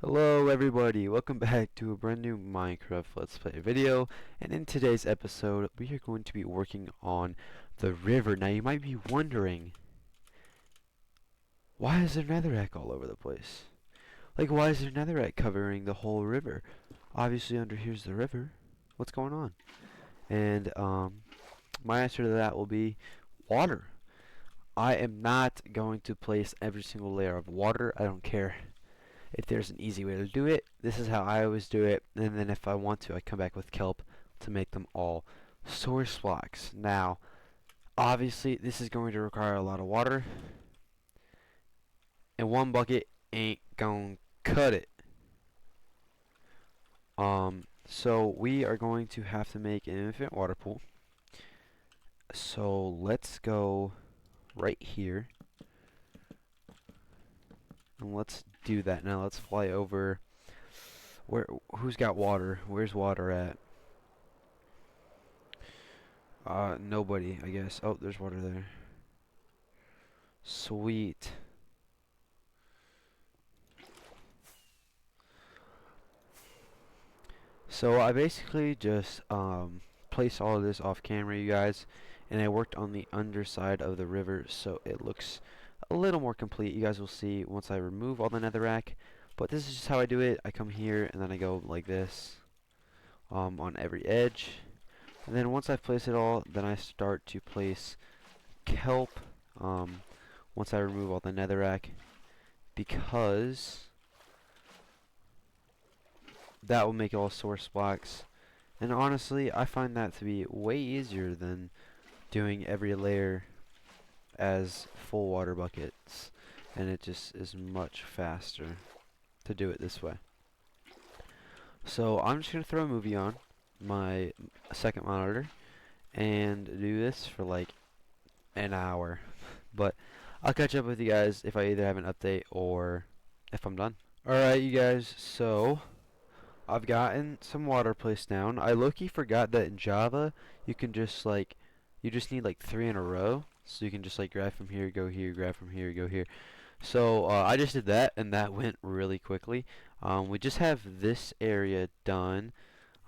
Hello everybody, welcome back to a brand new Minecraft Let's Play video, and in today's episode we are going to be working on the river. Now you might be wondering, why is there netherrack all over the place? Like, why is there netherrack covering the whole river? Obviously under here's the river. What's going on? And my answer to that will be water. I am not going to place every single layer of water. I don't care if there's an easy way to do it. This is how I always do it, and then if I want to, I come back with kelp to make them all source blocks. Now, obviously, this is going to require a lot of water, and one bucket ain't gonna cut it. So we are going to have to make an infinite water pool. So let's go right here, and let's do that. Now let's fly over. Who's got water? Where's water at? Nobody, I guess. Oh, there's water there. Sweet. So I basically just placed all of this off camera, you guys, and I worked on the underside of the river so it looks a little more complete. You guys will see once I remove all the netherrack, but this is just how I do it. I come here and then I go like this on every edge, and then once I've placed it all, then I start to place kelp once I remove all the netherrack, because that will make all source blocks. And honestly, I find that to be way easier than doing every layer as full water buckets, and it just is much faster to do it this way. So I'm just gonna throw a movie on my second monitor and do this for like an hour. But I'll catch up with you guys if I either have an update or if I'm done. Alright, you guys, so I've gotten some water placed down. I low-key forgot that in Java you can just you just need like 3 in a row, so you can just like grab from here, go here, grab from here, go here. So I just did that, and that went really quickly. We just have this area done.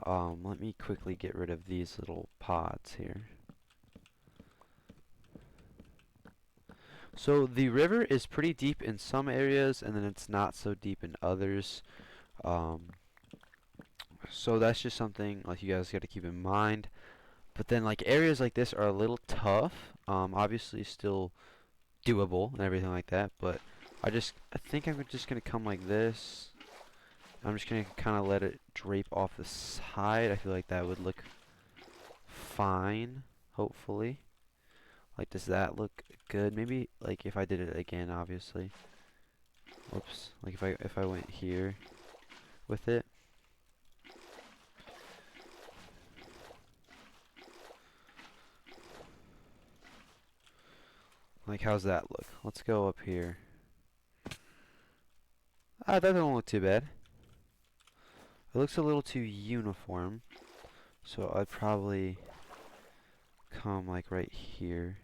Let me quickly get rid of these little pods here. So the river is pretty deep in some areas, and then it's not so deep in others. So that's just something like you guys got to keep in mind. But then like areas like this are a little tough. Obviously still doable and everything like that. But I think I'm just gonna come like this. I'm just gonna kind of let it drape off the side. I feel like that would look fine. Hopefully. Like, does that look good? Maybe like if I did it again, obviously. Whoops. Like if I went here with it. Like, how's that look? Let's go up here. Ah, that doesn't look too bad. It looks a little too uniform. So I'd probably come like right here.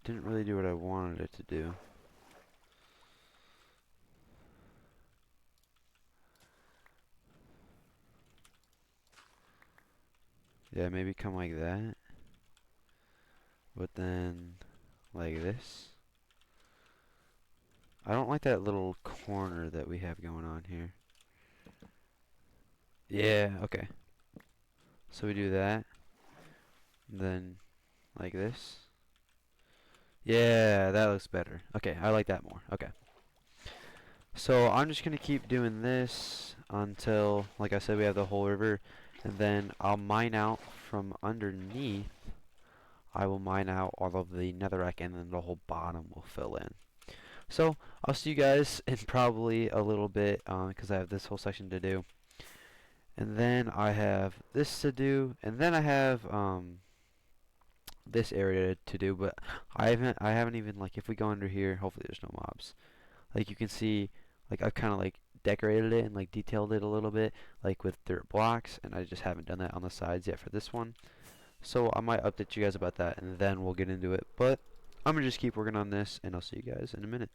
Didn't really do what I wanted it to do. Yeah, maybe come like that. But then like this. I don't like that little corner that we have going on here. Yeah, okay. So we do that. Then like this. Yeah, that looks better. Okay, I like that more. Okay. So I'm just going to keep doing this until, like I said, we have the whole river. And then I'll mine out from underneath. I will mine out all of the netherrack, and then the whole bottom will fill in. So I'll see you guys in probably a little bit, because I have this whole section to do. And then I have this to do. And then I have this area to do. But I haven't even, like, if we go under here, hopefully there's no mobs. Like, you can see, like, I've kind of like decorated it and like detailed it a little bit, like with dirt blocks, and I just haven't done that on the sides yet for this one. So I might update you guys about that, and then we'll get into it. But I'm gonna just keep working on this, and I'll see you guys in a minute.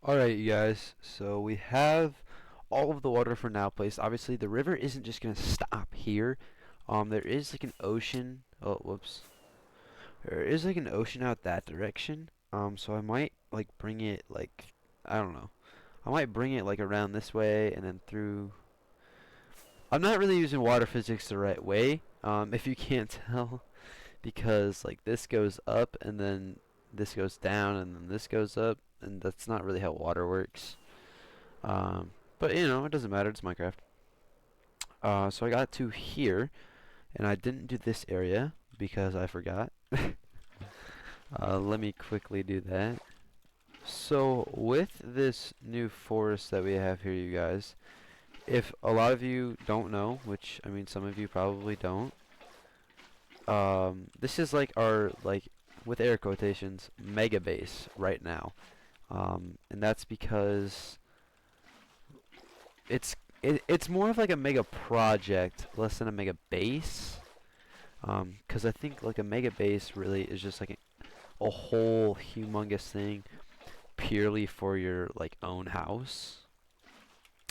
Alright, you guys, so we have all of the water for now placed. Obviously, the river isn't just gonna stop here. There is like an ocean. Oh, whoops. There is like an ocean out that direction. So I might like bring it like, I don't know. I might bring it like around this way and then through. I'm not really using water physics the right way, if you can't tell, because like this goes up and then this goes down and then this goes up, and that's not really how water works. But you know, it doesn't matter. It's Minecraft. So I got to here, and I didn't do this area because I forgot. Let me quickly do that. So with this new forest that we have here, you guys, if a lot of you don't know, which I mean some of you probably don't, this is like our, like, with air quotations, mega base right now. And that's because it's more of like a mega project, less than a mega base. 'Cause I think like a mega base really is just like a whole humongous thing purely for your like own house,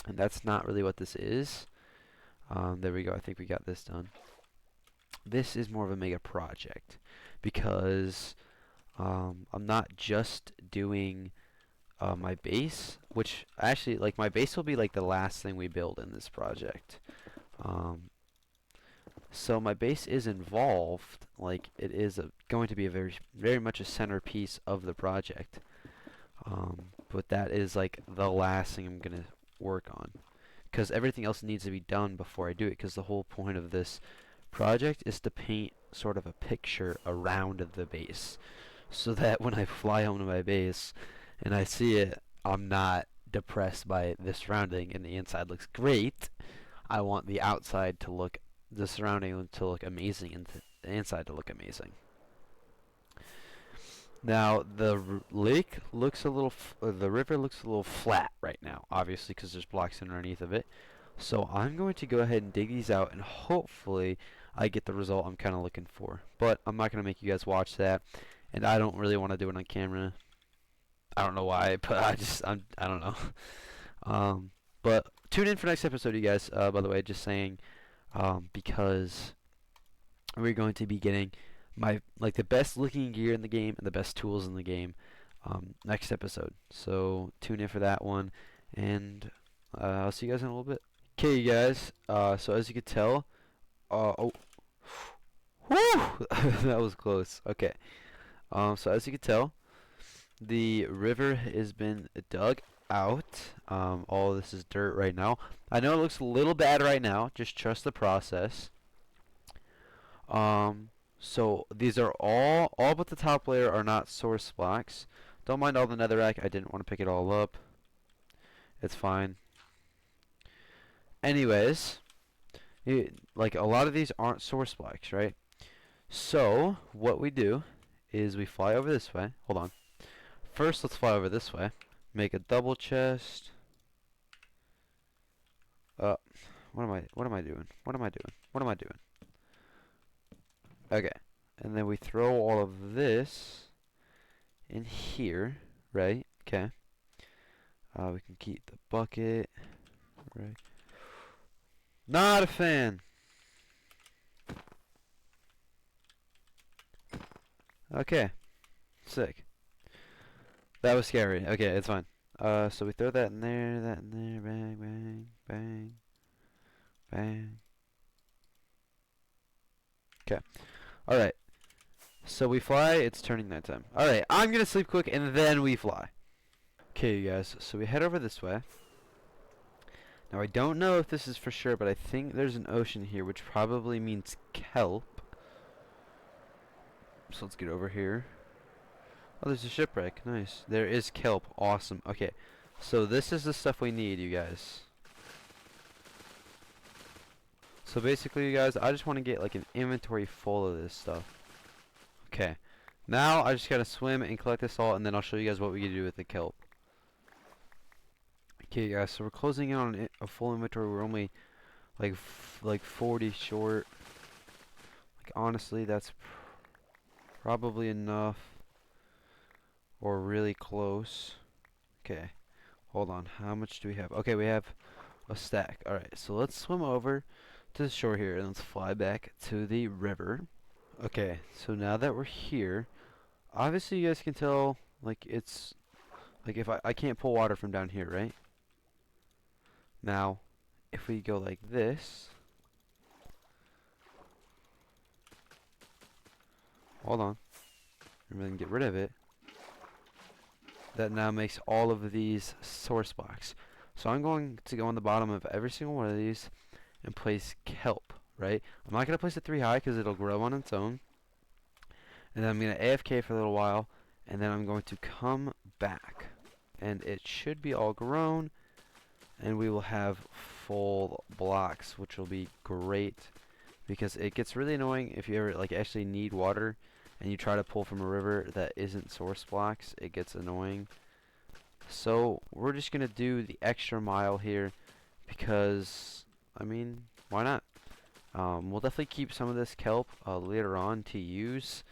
and that's not really what this is. There we go. I think we got this done. This is more of a mega project because I'm not just doing my base, which actually, like, my base will be like the last thing we build in this project. So my base is involved, like it is going to be a very much a centerpiece of the project. But that is like the last thing I'm gonna work on, because everything else needs to be done before I do it. Because the whole point of this project is to paint sort of a picture around the base, so that when I fly home to my base and I see it, I'm not depressed by the surrounding and the inside looks great. I want the outside to look, the surrounding to look amazing, and the inside to look amazing. Now the lake looks a little, the river looks a little flat right now, obviously because there's blocks underneath of it. So I'm going to go ahead and dig these out, and hopefully I get the result I'm kind of looking for. But I'm not going to make you guys watch that, and I don't really want to do it on camera. I don't know why, but I don't know. But tune in for next episode, you guys. By the way, just saying, because we're going to be getting my, like, the best looking gear in the game and the best tools in the game next episode. So tune in for that one, and I'll see you guys in a little bit. Okay, you guys. So as you can tell, oh, whew, that was close. Okay. So as you can tell, the river has been dug out. All this is dirt right now. I know it looks a little bad right now. Just trust the process. So these are all but the top layer are not source blocks. Don't mind all the netherrack. I didn't want to pick it all up. It's fine. Anyways, like a lot of these aren't source blocks, right? So what we do is we fly over this way. Hold on. First, let's fly over this way. Make a double chest. What am I doing? What am I doing? What am I doing? Okay. And then we throw all of this in here, right? Okay. We can keep the bucket, right? Not a fan. Okay. Sick. That was scary. Okay, it's fine. So we throw that in there, bang, bang, bang, bang. Okay. Alright. So we fly, it's turning nighttime. Alright, I'm gonna sleep quick and then we fly. Okay, you guys, so we head over this way. Now I don't know if this is for sure, but I think there's an ocean here, which probably means kelp. So let's get over here. Oh, there's a shipwreck. Nice. There is kelp. Awesome. Okay. So this is the stuff we need, you guys. So basically, you guys, I just want to get like an inventory full of this stuff. Okay. Now I just gotta swim and collect this all, and then I'll show you guys what we can do with the kelp. Okay, guys. So we're closing in on a full inventory. We're only like 40 short. Like honestly, that's probably enough or really close. Okay, hold on. How much do we have? Okay, we have a stack. Alright, so let's swim over to the shore here and let's fly back to the river. Okay, so now that we're here, obviously you guys can tell, like, it's, like, if I can't pull water from down here, right? Now, if we go like this, hold on, and then get rid of it, that now makes all of these source blocks. So I'm going to go on the bottom of every single one of these and place kelp, right? I'm not going to place it 3 high because it'll grow on its own. And then I'm going to AFK for a little while, and then I'm going to come back. And it should be all grown, and we will have full blocks, which will be great. Because it gets really annoying if you ever like actually need water and you try to pull from a river that isn't source blocks. It gets annoying. So we're just gonna do the extra mile here because, I mean, why not? We'll definitely keep some of this kelp later on to use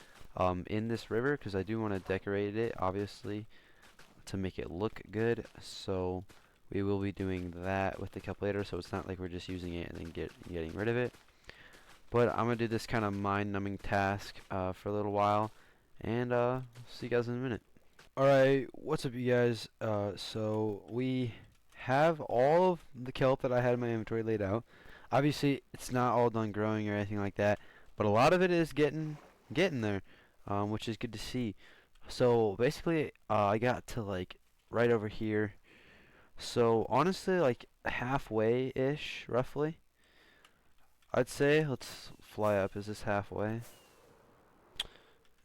in this river because I do want to decorate it, obviously, to make it look good. So we will be doing that with the kelp later, so it's not like we're just using it and then getting rid of it. But I'm going to do this kind of mind-numbing task for a little while, and see you guys in a minute. Alright, what's up you guys? So we have all of the kelp that I had in my inventory laid out. Obviously, it's not all done growing or anything like that, but a lot of it is getting there, which is good to see. So basically, I got to like right over here. So honestly, like halfway-ish, roughly. I'd say, let's fly up. Is this halfway?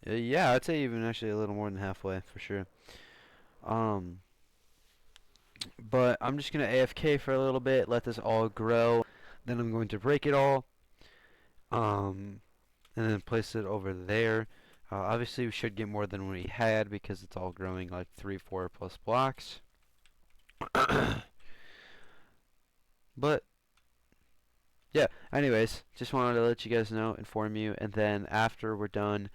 Yeah, I'd say even actually a little more than halfway for sure. Um, but I'm just gonna AFK for a little bit, let this all grow. Then I'm going to break it all, and then place it over there. Obviously, we should get more than we had because it's all growing like 3, 4 plus blocks. But yeah, anyways, just wanted to let you guys know, inform you, and then after we're done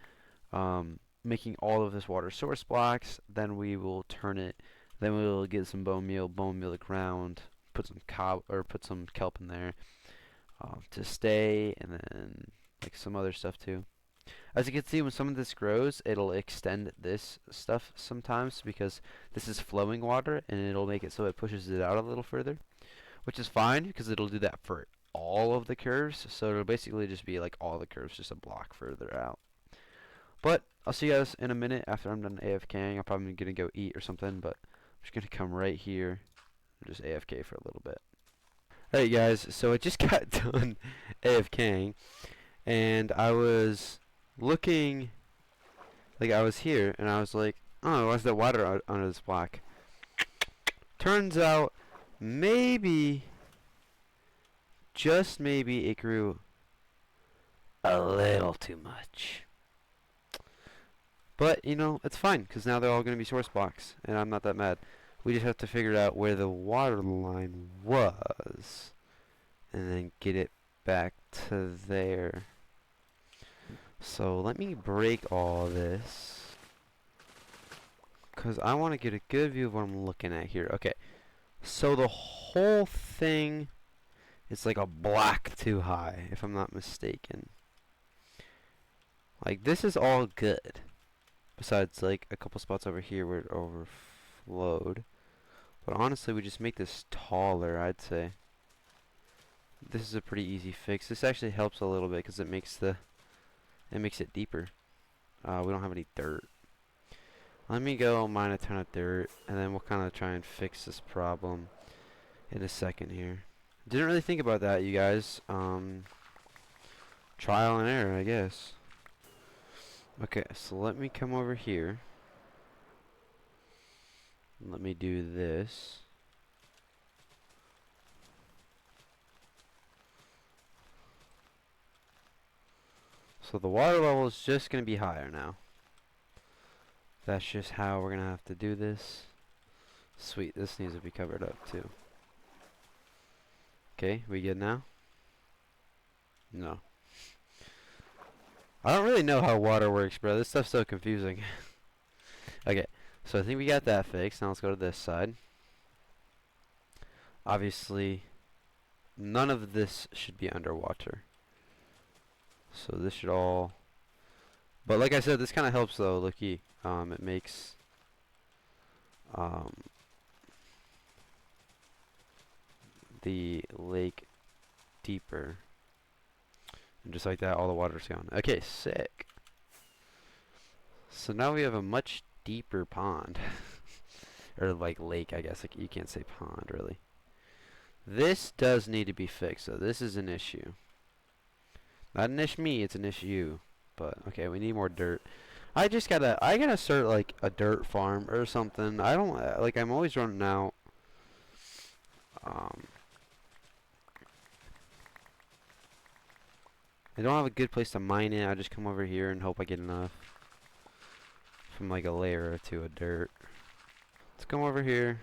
making all of this water source blocks, then we will turn it, then we will get some bone meal the ground, put some put some kelp in there to stay, and then like some other stuff too. As you can see, when some of this grows, it'll extend this stuff sometimes because this is flowing water, and it'll make it so it pushes it out a little further, which is fine because it'll do that for all of the curves. So it'll basically just be like all the curves just a block further out. But I'll see you guys in a minute after I'm done AFKing. I'm probably gonna go eat or something, but I'm just gonna come right here and just AFK for a little bit. Alright guys, so I just got done AFKing, and I was looking, like I was here, and I was like, oh, why's there water under this block? Turns out, maybe, just maybe, it grew a little too much. But, you know, it's fine, because now they're all going to be source blocks, and I'm not that mad. We just have to figure out where the water line was, and then get it back to there. So, let me break all this, because I want to get a good view of what I'm looking at here. Okay, so the whole thing is like a block too high, if I'm not mistaken. Like, this is all good. Besides, like, a couple spots over here where it overflowed. But honestly, we just make this taller, I'd say. This is a pretty easy fix. This actually helps a little bit because it makes it deeper. We don't have any dirt. Let me go mine a ton of dirt, and then we'll kind of try and fix this problem in a second here. Didn't really think about that, you guys. Trial and error, I guess. Okay, so let me come over here. Let me do this. So the water level is just going to be higher now. That's just how we're going to have to do this. Sweet, this needs to be covered up too. Okay, we good now? No. I don't really know how water works, bro. This stuff's so confusing. Okay, So I think we got that fixed. Now let's go to this side. Obviously, none of this should be underwater. So this should all... But like I said, this kind of helps though, looky. It makes... the lake deeper. And just like that, all the water's gone. Okay, sick. So now we have a much deeper pond. Or like lake, I guess. Like, you can't say pond, really. This does need to be fixed, so this is an issue. Not an issue me, it's an issue. But, okay, we need more dirt. I gotta start, like, a dirt farm or something. I don't, like, I'm always running out. I don't have a good place to mine it. I just come over here and hope I get enough from like a layer or two of dirt. Let's come over here.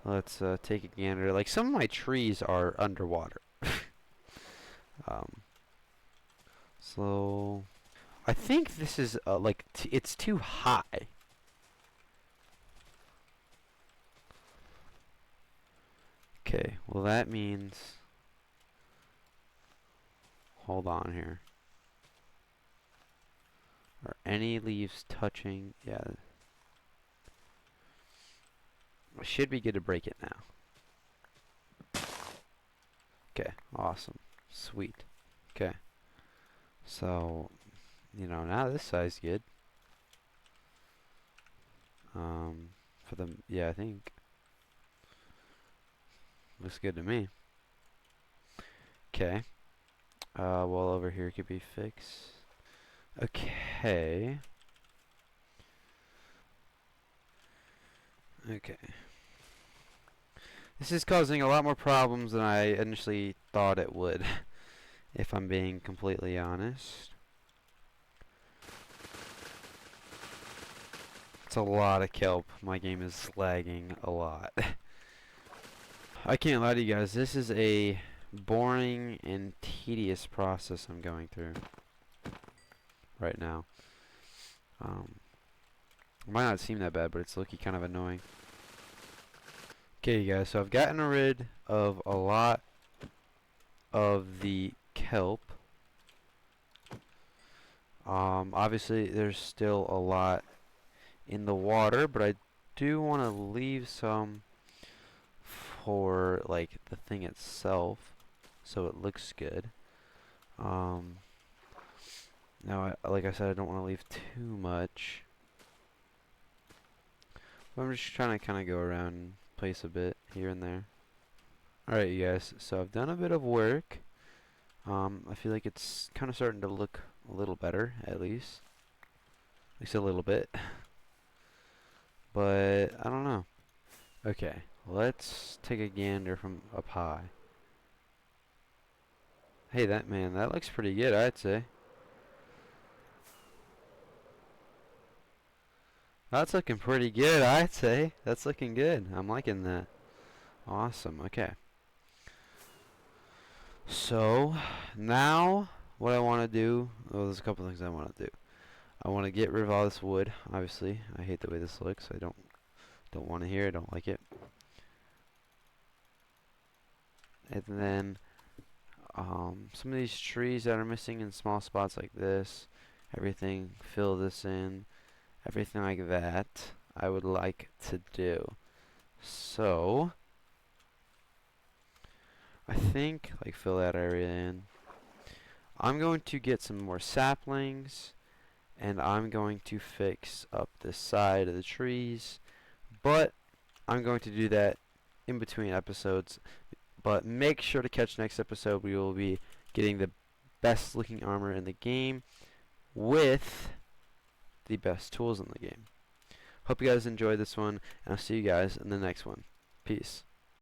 Let's take a gander. Like, some of my trees are underwater. So I think this is like it's too high. Okay, well that means, hold on here. Are any leaves touching? Yeah. I should be good to break it now. Okay, awesome. Sweet. Okay. So, you know, now this side's good. For the, yeah, I think. Looks good to me. Okay. Well, over here could be fixed. Okay. Okay. This is causing a lot more problems than I initially thought it would, if I'm being completely honest. It's a lot of kelp. My game is lagging a lot. I can't lie to you guys, this is a boring and tedious process I'm going through right now. It might not seem that bad, but it's looking kind of annoying. Okay, you guys, so I've gotten rid of a lot of the kelp. Obviously, there's still a lot in the water, but I do want to leave some for, like, the thing itself, so it looks good. Now, like I said, I don't want to leave too much. But I'm just trying to kind of go around and place a bit here and there. Alright, you guys, so I've done a bit of work. I feel like it's kind of starting to look a little better, at least. At least a little bit. But, I don't know. Okay, let's take a gander from up high. Hey, that looks pretty good, I'd say. That's looking pretty good, I'd say. That's looking good. I'm liking that. Awesome, okay. So, now, what I want to do, well, there's a couple things I want to do. I want to get rid of all this wood, obviously. I hate the way this looks. I don't want to hear it. I don't like it. And then, some of these trees that are missing in small spots like this, everything, fill this in, everything like that, I would like to do. So, I think, like, fill that area in. I'm going to get some more saplings, and I'm going to fix up this side of the trees, but I'm going to do that in between episodes. But make sure to catch next episode. We will be getting the best looking armor in the game with the best tools in the game. Hope you guys enjoyed this one, and I'll see you guys in the next one. Peace.